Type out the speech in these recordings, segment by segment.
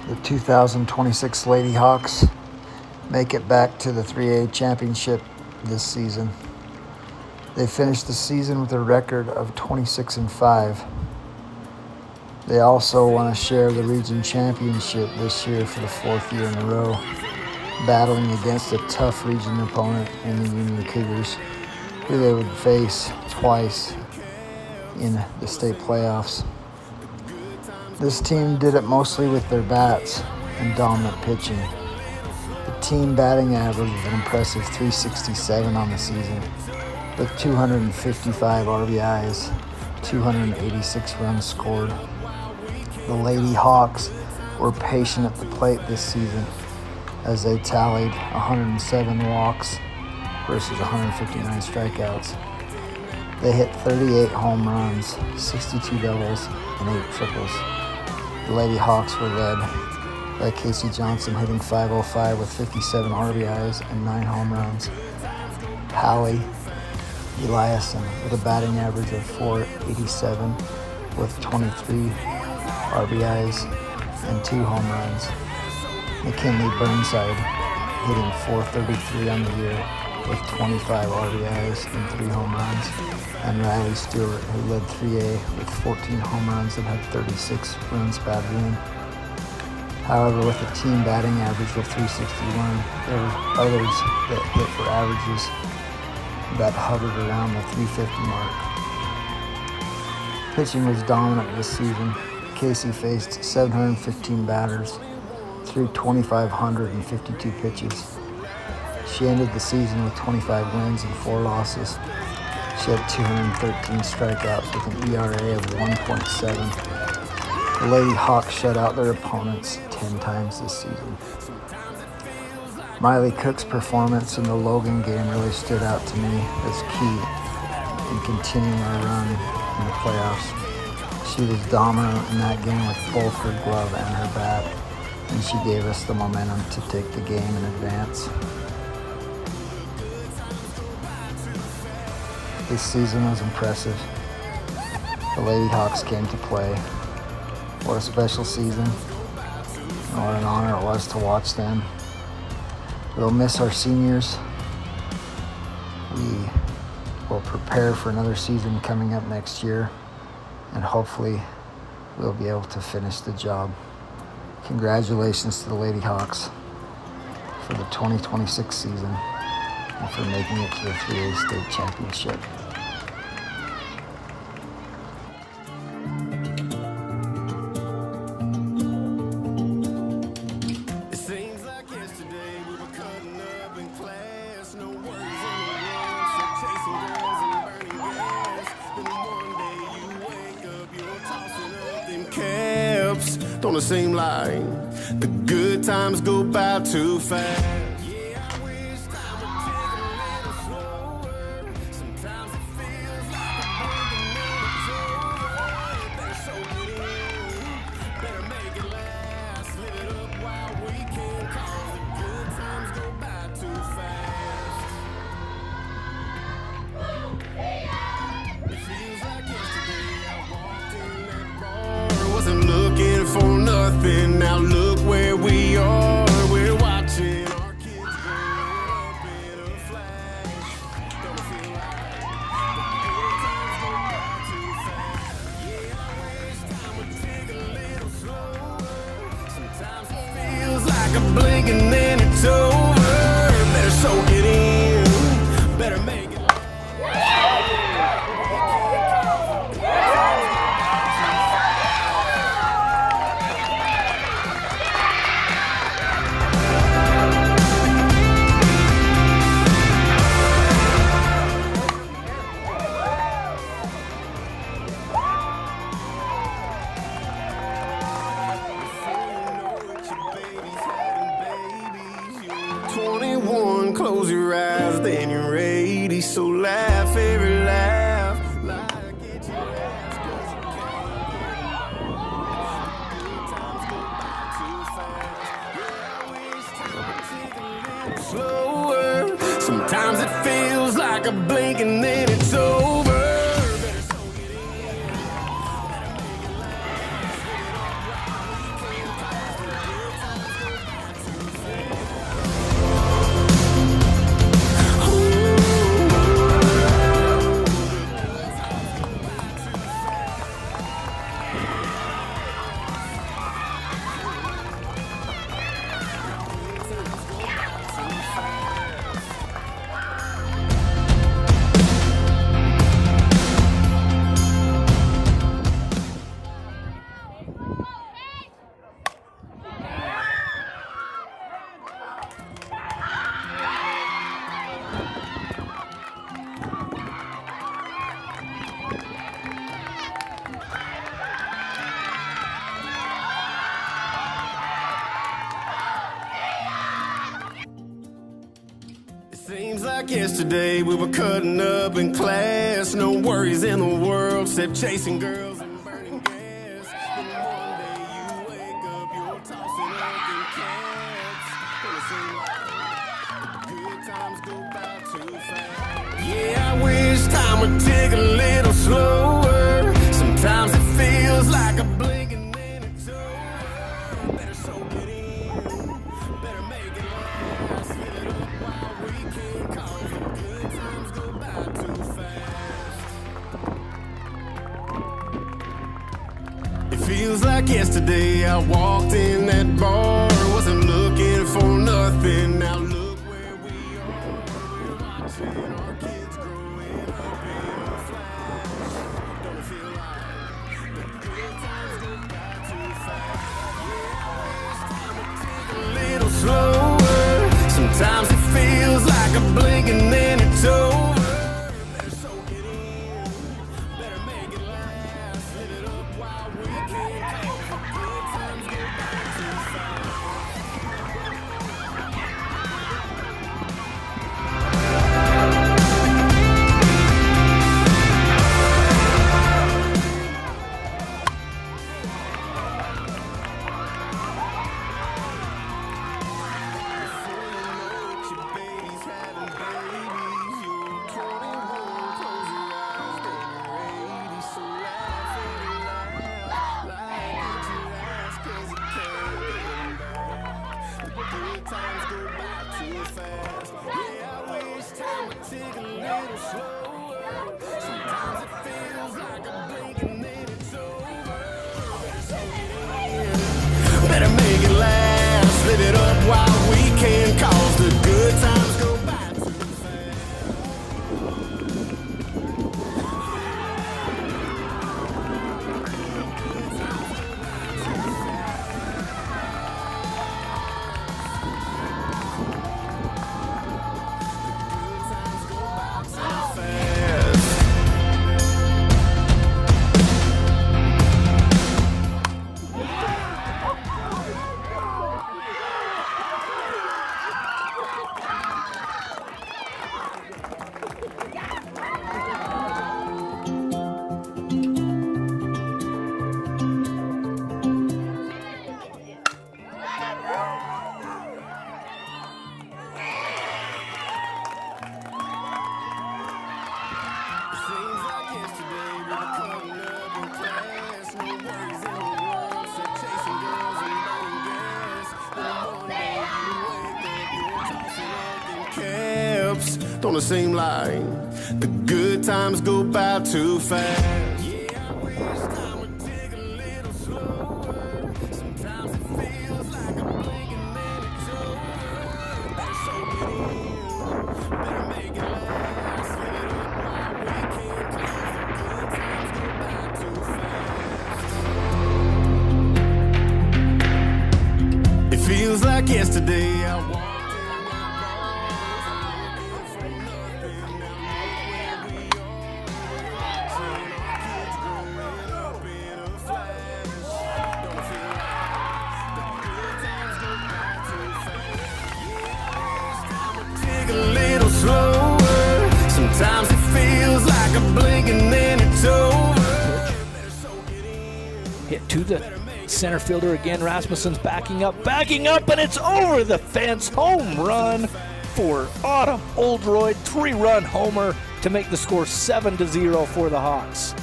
The 2026 Lady Hawks make it back to the 3A championship this season. They finished the season with a record of 26-5. They also want to share the region championship this year for the fourth year in a row, battling against a tough region opponent in the Union Cougars, who they would face twice in the state playoffs. This team did it mostly with their bats and dominant pitching. The team batting average is an impressive .367 on the season, with 255 RBIs, 286 runs scored. The Lady Hawks were patient at the plate this season as they tallied 107 walks versus 159 strikeouts. They hit 38 home runs, 62 doubles, and 8 triples. The Lady Hawks were led by Casey Johnson, hitting .505 with 57 RBIs and 9 home runs. Hallie Eliason with a batting average of .487 with 23 RBIs and 2 home runs. McKinley Burnside hitting .433 on the year with 25 RBIs and 3 home runs. And Riley Stewart, who led 3A with 14 home runs and had 36 runs batted in. However, with a team batting average of .361, there were others that hit for averages that hovered around the .350 mark. Pitching was dominant this season. Casey faced 715 batters through 2,552 pitches. She ended the season with 25 wins and 4 losses. She had 213 strikeouts with an ERA of 1.7. The Lady Hawks shut out their opponents 10 times this season. Miley Cook's performance in the Logan game really stood out to me as key in continuing our run in the playoffs. She was dominant in that game with both her glove and her bat, and she gave us the momentum to take the game in advance. This season was impressive. The Lady Hawks came to play. What a special season, and what an honor it was to watch them. We'll miss our seniors. We will prepare for another season coming up next year, and hopefully we'll be able to finish the job. Congratulations to the Lady Hawks for the 2026 season and for making it to the 3A state championship. On the same line, the good times go by too fast. Yeah, I wish time would take a little slower. Sometimes it feels like a breaking over. Better soak it in, better make it last. Live it up while we can, 'cause the good times go by too fast. It feels like yesterday I walked in that bar, wasn't looking for nothing. Now look where we are. We're watching our kids grow up in a flash. Don't feel like the good times go by too fast. Yeah, I wish time would take a little slower. Sometimes it feels like a blink and then it's over. Better soak it in. Better make it. Close your eyes, then you're ready. So laugh every laugh. Like get your ass, 'cause you can't. Good times go by too fast. Yeah, I wish time would take a little slower. Sometimes it feels like a blink and then it's over. Better soak it in. Better make it last. Live it up while we can, 'cause the good like yesterday, we were cutting up in class. No worries in the world, except chasing girls and burning gas. Then one day you wake up, you're tossing up in cabs. Gonna seem like the good times go by too fast. Yeah, I wish time would tick a little slower. Sometimes it feels like a blink and then it's over. Better soak it in, better make it last. Hit it up while we can, 'cause the good times go by too fast. It feels like yesterday I walked in that bar, wasn't looking for nothing. Now look where we are, we're watching our kids growing up in a flash. Don't it feel like the good times go by too fast? Yeah, I wish time would tick a little slower. Sometimes it feels like a blink and then it's over. Better soak it in, better make it last. Live it up while we can, 'cause the good times go by too fast. Better make it last, live it up while we can, 'cause the good times go by too fast. Seems like yesterday we were cutting up in class. No worries in the world, except chasing girls and burning gas. Then one day you wake up, you're tossing up in cabs. Don't it seem like the good times go by too fast? Yeah, I wish time would tick a little slower. Sometimes it feels like a blink and then it's over. Better soak it in, better make it last. Live it up while we can, 'cause the good times go by too fast. It feels like yesterday I walked in that bar, looking for nothing. Now look where we are, watching our kids growing up in a flash. Don't it feel like the good times go by too fast? Yeah, I wish time would tick a little slower. Sometimes it feels like a blink and then it's over. Better soak it in. Hit to the center fielder again. Rasmussen's backing up, and it's over the fence. Home run for Autumn Oldroyd. 3-run homer to make the score 7-0 for the Hawks.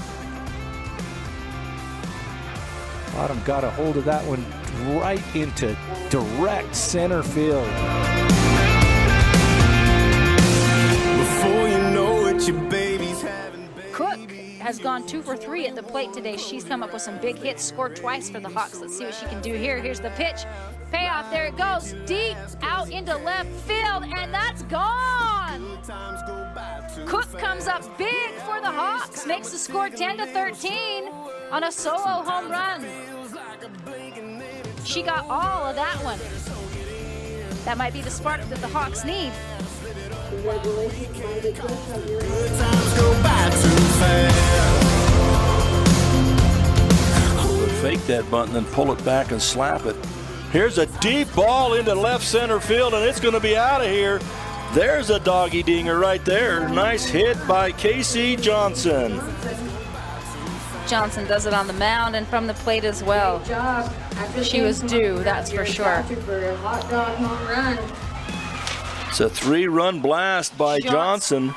Autumn got a hold of that one right into direct center field. Before you know it, your baby's having babies. Cook has gone 2 for 3 at the plate today. She's come up with some big hits, scored twice for the Hawks. Let's see what she can do here. Here's the pitch. Payoff, there it goes. Deep out into left field, and that's gone. Times go by too Cook fast. comes up big for the Hawks, makes the score 10-13 on a solo home run. She got all of that one. That might be the spark that the Hawks need. Good times go by too fast. Fake that bunt and then pull it back and slap it. Here's a deep ball into left center field, and it's going to be out of here. There's a doggy dinger right there. Nice hit by Casey Johnson. Johnson does it on the mound and from the plate as well. She was due, that's for sure. It's a 3-run blast by Johnson,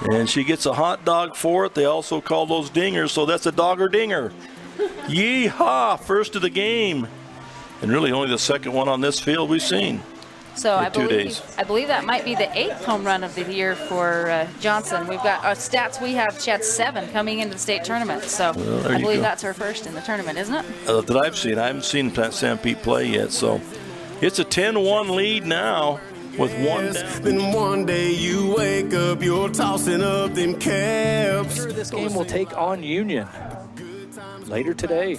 and she gets a hot dog for it. They also call those dingers, so that's a dogger dinger. Yee-haw, first of the game. And really only the second one on this field we've seen. So I 2 days. believe that might be the 8th home run of the year for Johnson. We've got our stats we have. She had 7 coming into the state tournament. So I believe that's her first in the tournament, isn't it? That I've seen. I haven't seen Sam Pete play yet. So it's a 10-1 lead now with 1 down. Then one day you wake up, you're tossing up them caps. This game will take on Union later today.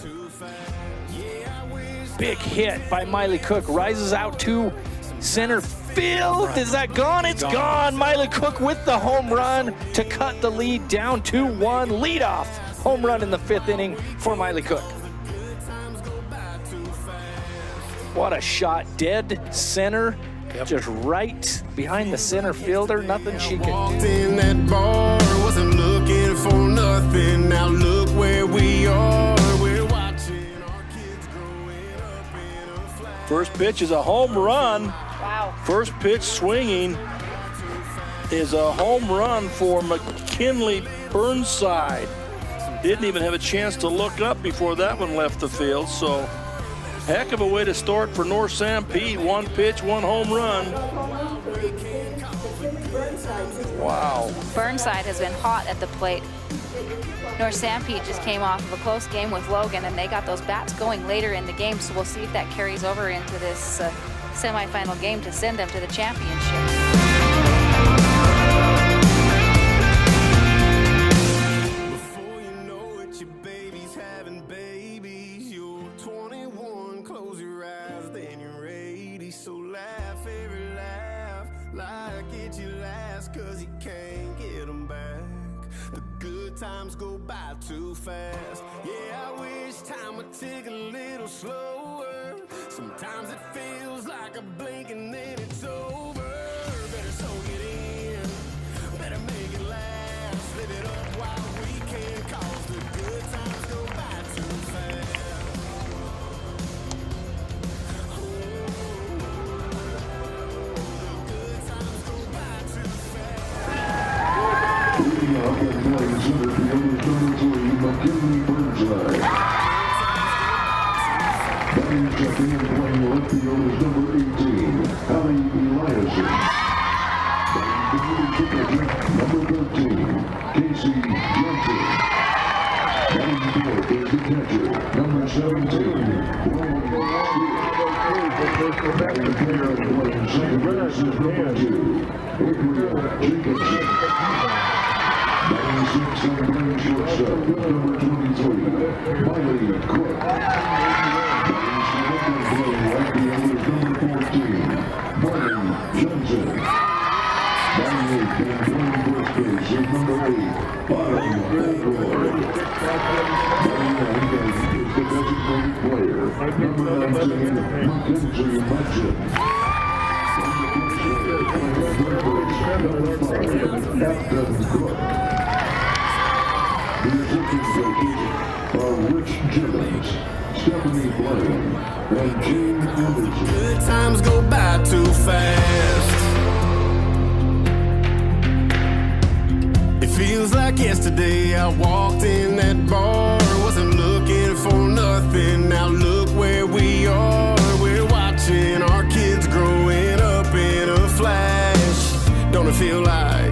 Big hit by Miley Cook. Rises out to center field. Is that gone? It's gone. Miley Cook with the home run to cut the lead down 2-1. Leadoff home run in the 5th inning for Miley Cook. What a shot. Dead center. Just right behind the center fielder. Nothing she can Walked do. in that bar, wasn't looking for nothing. Now look where we are. We're watching our kids growing up in a flash. First pitch is a home run. Wow. First pitch swinging is a home run for McKinley Burnside. Didn't even have a chance to look up before that one left the field. So heck of a way to start for North Sam Pete. 1 pitch, 1 home run. Wow. Burnside has been hot at the plate. North Sanpete just came off of a close game with Logan, and they got those bats going later in the game, so we'll see if that carries over into this semifinal game to send them to the championship. Before you know it, your baby's having babies. You're 21, close your eyes, then you're 80. So laugh every laugh like it's your last, 'cause you can't get them back. The good times go by too fast. Yeah, I wish time would tick a little slower. Sometimes it feels like a blink and then it's over. Better soak it in, better make it last. Live it up while we can, 'cause the good times go by too fast. Oh, the good times go by too fast. Leading off and playing center field is number 3, McKinley Burnside. Batting second and playing left field is number 18, Allie Eliason. Batting third is number 13, Casey Johnson. Batting fourth is the catcher, number 17, Roman Stewart. Batting fifth and playing second base is number 2, April Jacobson. Batting sixth and playing shortstop with number 23, Miley Cook. Batting seventh and playing right field is number 14, Brian Johnson. Batting eighth and playing first base is number 8, Bottom Oldroyd. Batting ninth is the designated player, number 19, Mackenzie Munson. Number 5, Captain Cook. The assistant coaches are Rich Gibbons, Stephanie Blaine, and Gene Anderson. Good times go by too fast. It feels like yesterday I walked in that bar, wasn't looking for nothing. Now look where we are. We're watching our kids growing up in a flash. Don't it feel like